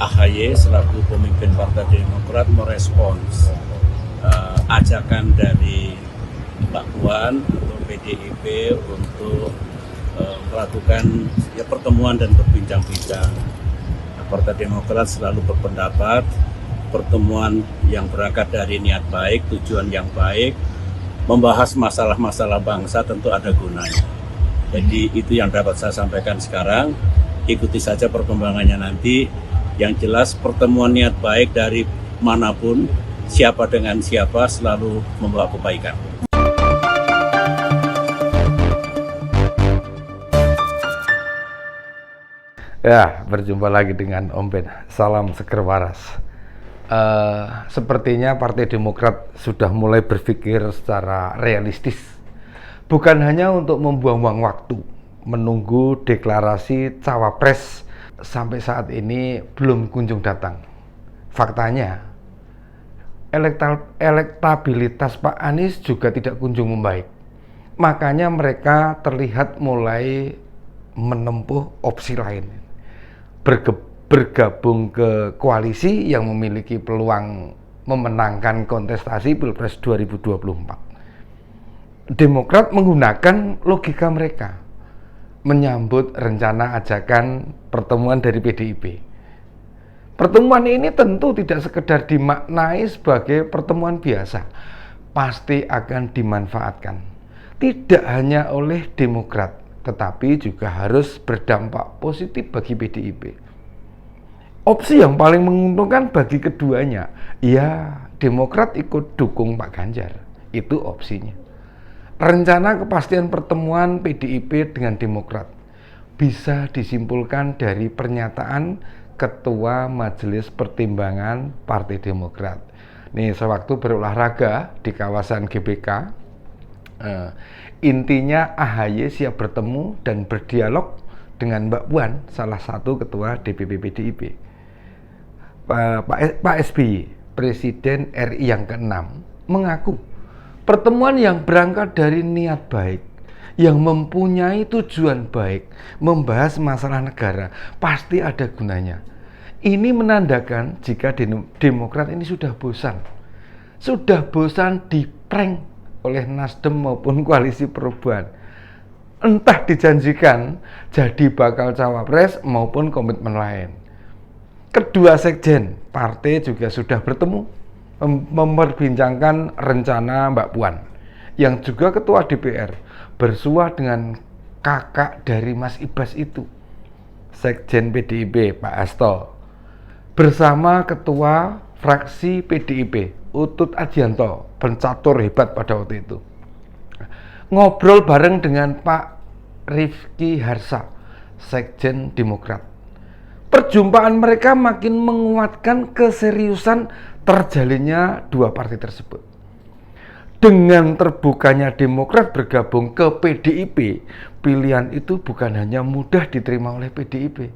AHY selaku pemimpin Partai Demokrat merespons ajakan dari Mbak Puan atau PDIP untuk melakukan pertemuan dan berbincang-bincang. Partai Demokrat selalu berpendapat pertemuan yang berangkat dari niat baik, tujuan yang baik, membahas masalah-masalah bangsa tentu ada gunanya. Jadi itu yang dapat saya sampaikan sekarang. Ikuti saja perkembangannya nanti. Yang jelas pertemuan niat baik dari manapun, siapa dengan siapa selalu membawa kebaikan. Ya, berjumpa lagi dengan Om Ben. Salam seger waras. Sepertinya Partai Demokrat sudah mulai berpikir secara realistis. Bukan hanya untuk membuang-buang waktu, menunggu deklarasi cawapres sampai saat ini belum kunjung datang. Faktanya, elektabilitas Pak Anies juga tidak kunjung membaik. Makanya mereka terlihat mulai menempuh opsi lain. Bergabung ke koalisi yang memiliki peluang memenangkan kontestasi Pilpres 2024. Demokrat menggunakan logika mereka menyambut rencana ajakan pertemuan dari PDIP. Pertemuan ini tentu tidak sekedar dimaknai sebagai pertemuan biasa, pasti akan dimanfaatkan. Tidak hanya oleh Demokrat, tetapi juga harus berdampak positif bagi PDIP. Opsi yang paling menguntungkan bagi keduanya, ya Demokrat ikut dukung Pak Ganjar, itu opsinya. Rencana kepastian pertemuan PDIP dengan Demokrat bisa disimpulkan dari pernyataan Ketua Majelis Pertimbangan Partai Demokrat. Nih, sewaktu berolahraga di kawasan GBK, intinya AHY siap bertemu dan berdialog dengan Mbak Puan, salah satu ketua DPP PDIP. Pak SBY, Presiden RI yang ke-6, mengaku pertemuan yang berangkat dari niat baik, yang mempunyai tujuan baik, membahas masalah negara, pasti ada gunanya. Ini menandakan jika Demokrat ini sudah bosan diprank oleh Nasdem maupun Koalisi Perubahan. Entah dijanjikan jadi bakal cawapres maupun komitmen lain. Kedua sekjen partai juga sudah bertemu memperbincangkan rencana Mbak Puan, yang juga ketua DPR, bersuah dengan kakak dari Mas Ibas itu, sekjen PDIP Pak Hasto, bersama ketua fraksi PDIP Utut Adianto, pencatur hebat pada waktu itu, ngobrol bareng dengan Pak Rifki Harsa, sekjen Demokrat. Perjumpaan mereka makin menguatkan keseriusan terjalinnya dua partai tersebut. Dengan terbukanya Demokrat bergabung ke PDIP, pilihan itu bukan hanya mudah diterima oleh PDIP,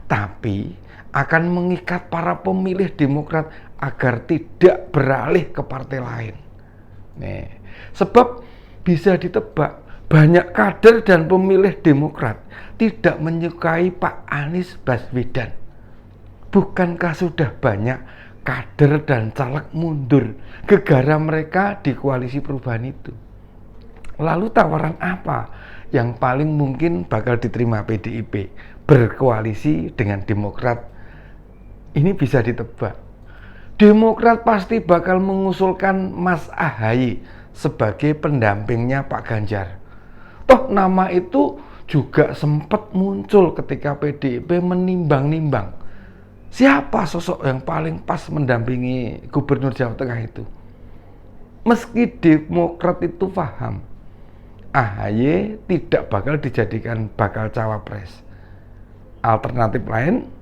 tapi akan mengikat para pemilih Demokrat agar tidak beralih ke partai lain. Nih, sebab bisa ditebak banyak kader dan pemilih Demokrat tidak menyukai Pak Anies Baswedan. Bukankah sudah banyak kader dan caleg mundur gegara mereka di Koalisi Perubahan itu? Lalu tawaran apa yang paling mungkin bakal diterima PDIP berkoalisi dengan Demokrat? Ini bisa ditebak. Demokrat pasti bakal mengusulkan Mas AHY sebagai pendampingnya Pak Ganjar. Toh nama itu juga sempat muncul ketika PDIP menimbang-nimbang siapa sosok yang paling pas mendampingi Gubernur Jawa Tengah itu. Meski Demokrat itu paham AHY tidak bakal dijadikan bakal cawapres, alternatif lain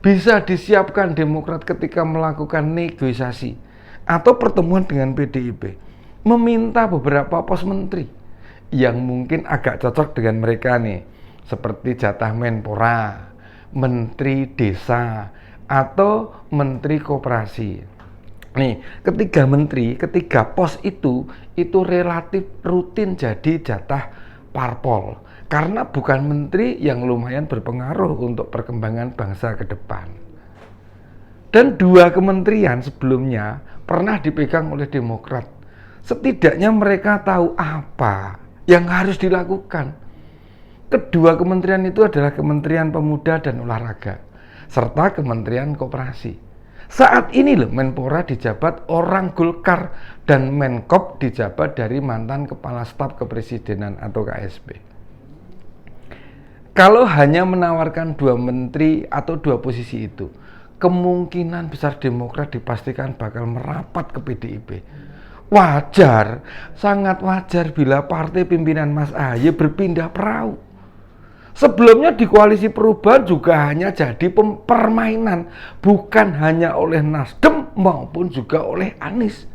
bisa disiapkan Demokrat ketika melakukan negosiasi atau pertemuan dengan PDIP, meminta beberapa pos menteri yang mungkin agak cocok dengan mereka nih, seperti jatah Menpora, Menteri Desa, atau Menteri Koperasi. Nih, ketiga pos itu relatif rutin jadi jatah parpol, karena bukan menteri yang lumayan berpengaruh untuk perkembangan bangsa ke depan. Dan 2 kementerian sebelumnya pernah dipegang oleh Demokrat. Setidaknya mereka tahu apa yang harus dilakukan. Kedua kementerian itu adalah Kementerian Pemuda dan Olahraga serta Kementerian Koperasi. Saat ini loh Menpora dijabat orang Golkar dan Menkop dijabat dari mantan Kepala Staf Kepresidenan atau KSP. Kalau hanya menawarkan 2 menteri atau 2 posisi itu, kemungkinan besar Demokrat dipastikan bakal merapat ke PDIP. Wajar, sangat wajar bila partai pimpinan Mas AHY berpindah perahu. Sebelumnya di Koalisi Perubahan juga hanya jadi permainan, bukan hanya oleh Nasdem maupun juga oleh Anies.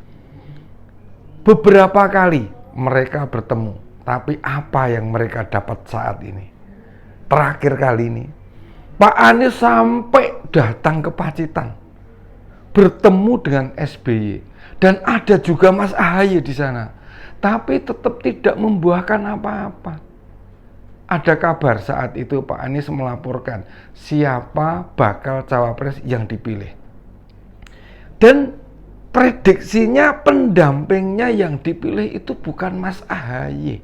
Beberapa kali mereka bertemu, tapi apa yang mereka dapat saat ini? Terakhir kali ini, Pak Anies sampai datang ke Pacitan, bertemu dengan SBY, dan ada juga Mas AHY di sana, tapi tetap tidak membuahkan apa-apa. Ada kabar saat itu Pak Anies melaporkan siapa bakal cawapres yang dipilih. Dan prediksinya pendampingnya yang dipilih itu bukan Mas AHY.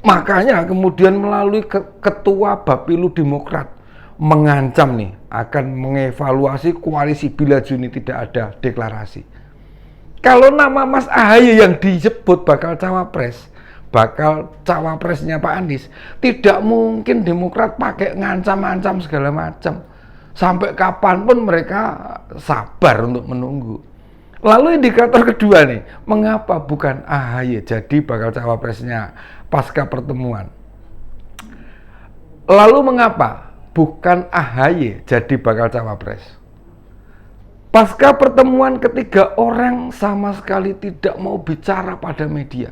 Makanya kemudian melalui Ketua Bapilu Demokrat mengancam nih akan mengevaluasi koalisi bila Juni tidak ada deklarasi. Kalau nama Mas AHY yang disebut bakal cawapresnya Pak Anies, tidak mungkin Demokrat pakai ngancam-ngancam segala macam. Sampai kapanpun mereka sabar untuk menunggu. Lalu indikator kedua nih, mengapa bukan AHY jadi bakal cawapresnya pasca pertemuan? Lalu mengapa bukan AHY jadi bakal cawapres? Pasca pertemuan ketiga orang sama sekali tidak mau bicara pada media.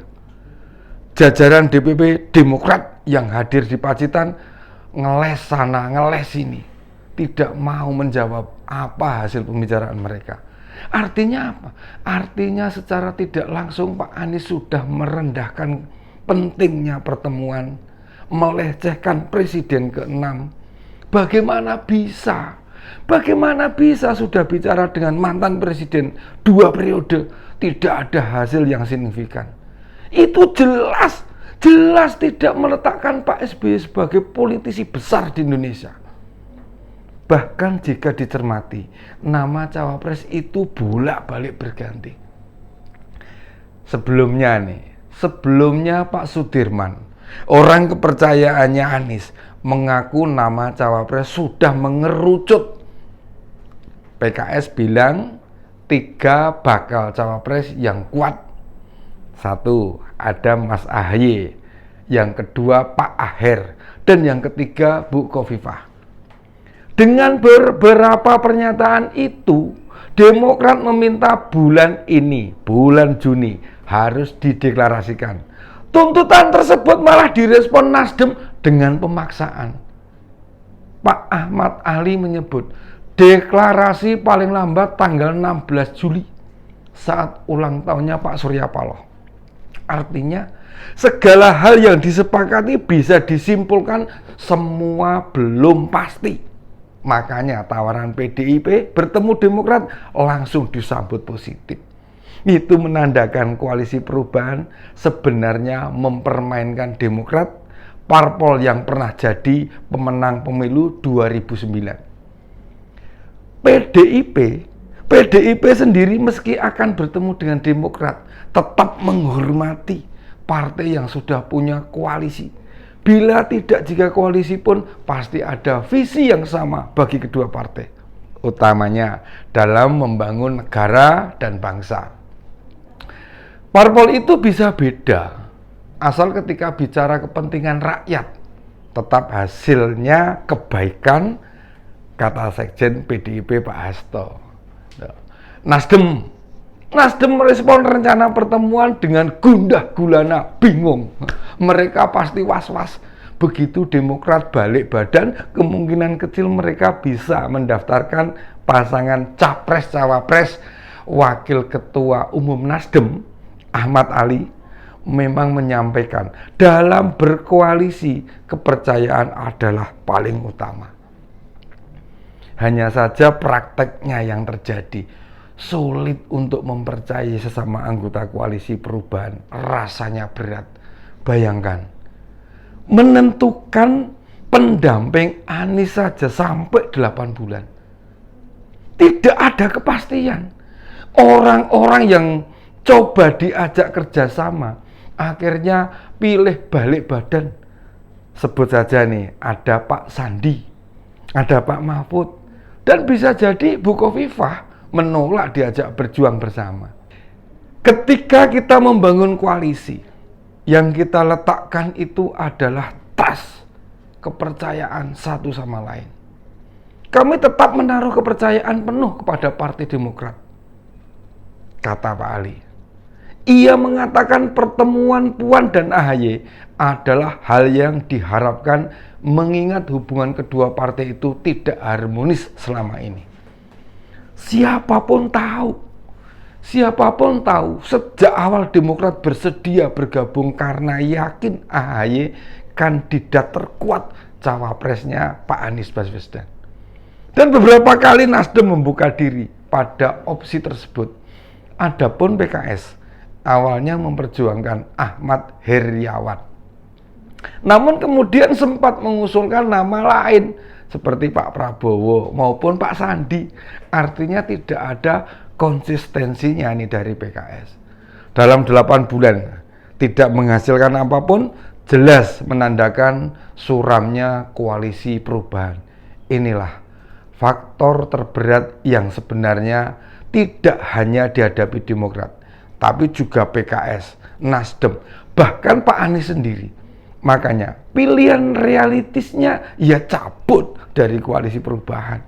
Jajaran DPP Demokrat yang hadir di Pacitan ngeles sana, ngeles sini. Tidak mau menjawab apa hasil pembicaraan mereka. Artinya apa? Artinya secara tidak langsung Pak Anies sudah merendahkan pentingnya pertemuan, melecehkan Presiden ke-6. Bagaimana bisa? Bagaimana bisa sudah bicara dengan mantan Presiden 2 periode, tidak ada hasil yang signifikan? Itu jelas tidak meletakkan Pak SBY sebagai politisi besar di Indonesia. Bahkan jika dicermati, nama cawapres itu bolak-balik berganti. Sebelumnya Pak Sudirman, orang kepercayaannya Anies, mengaku nama cawapres sudah mengerucut. PKS bilang 3 bakal cawapres yang kuat. 1, ada Mas AHY, yang kedua Pak Aher, dan yang ketiga Bu Khofifah. Dengan beberapa pernyataan itu, Demokrat meminta bulan Juni harus dideklarasikan. Tuntutan tersebut malah direspon Nasdem dengan pemaksaan. Pak Ahmad Ali menyebut deklarasi paling lambat tanggal 16 Juli saat ulang tahunnya Pak Surya Paloh. Artinya segala hal yang disepakati bisa disimpulkan semua belum pasti. Makanya tawaran PDIP bertemu Demokrat langsung disambut positif. Itu menandakan Koalisi Perubahan sebenarnya mempermainkan Demokrat, parpol yang pernah jadi pemenang pemilu 2009. PDIP sendiri meski akan bertemu dengan Demokrat tetap menghormati partai yang sudah punya koalisi. Bila tidak jika koalisi pun pasti ada visi yang sama bagi kedua partai, utamanya dalam membangun negara dan bangsa. Parpol itu bisa beda asal ketika bicara kepentingan rakyat tetap hasilnya kebaikan, kata Sekjen PDIP Pak Hasto. Nasdem merespon rencana pertemuan dengan gundah gulana, bingung. Mereka pasti was-was. Begitu Demokrat balik badan, kemungkinan kecil mereka bisa mendaftarkan pasangan capres-cawapres. Wakil Ketua Umum Nasdem, Ahmad Ali, memang menyampaikan dalam berkoalisi kepercayaan adalah paling utama. Hanya saja prakteknya yang terjadi. Sulit untuk mempercayai sesama anggota koalisi perubahan. Rasanya berat. Bayangkan, menentukan pendamping Anies saja sampai 8 bulan. Tidak ada kepastian. Orang-orang yang coba diajak kerjasama, akhirnya pilih balik badan. Sebut saja nih, ada Pak Sandi, ada Pak Mahfud, dan bisa jadi Bu Khofifah menolak diajak berjuang bersama. Ketika kita membangun koalisi, yang kita letakkan itu adalah trust, kepercayaan satu sama lain. Kami tetap menaruh kepercayaan penuh kepada Partai Demokrat, kata Pak Ali. Ia mengatakan pertemuan Puan dan AHY adalah hal yang diharapkan mengingat hubungan kedua partai itu tidak harmonis selama ini. Siapapun tahu sejak awal Demokrat bersedia bergabung karena yakin AHY kandidat terkuat cawapresnya Pak Anies Baswedan. Dan beberapa kali Nasdem membuka diri pada opsi tersebut. Adapun PKS awalnya memperjuangkan Ahmad Heriawan. Namun kemudian sempat mengusulkan nama lain seperti Pak Prabowo maupun Pak Sandi. Artinya tidak ada konsistensinya nih dari PKS. Dalam 8 bulan tidak menghasilkan apapun, jelas menandakan suramnya koalisi perubahan. Inilah faktor terberat yang sebenarnya tidak hanya dihadapi Demokrat, tapi juga PKS, Nasdem, bahkan Pak Anies sendiri. Makanya pilihan realistisnya ya cabut dari koalisi perubahan.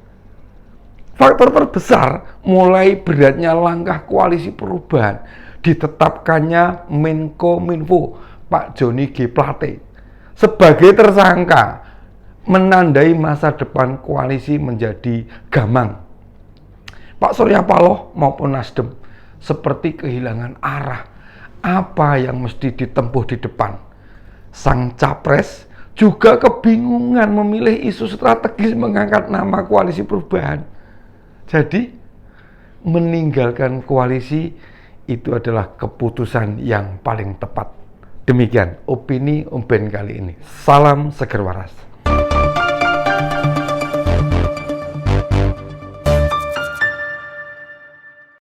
Faktor terbesar mulai beratnya langkah koalisi perubahan ditetapkannya Menkominfo Pak Joni G. Plate sebagai tersangka, menandai masa depan koalisi menjadi gamang. Pak Surya Paloh maupun Nasdem seperti kehilangan arah apa yang mesti ditempuh di depan. Sang capres juga kebingungan memilih isu strategis mengangkat nama koalisi perubahan. Jadi meninggalkan koalisi itu adalah keputusan yang paling tepat. Demikian opini Umben kali ini. Salam seger waras.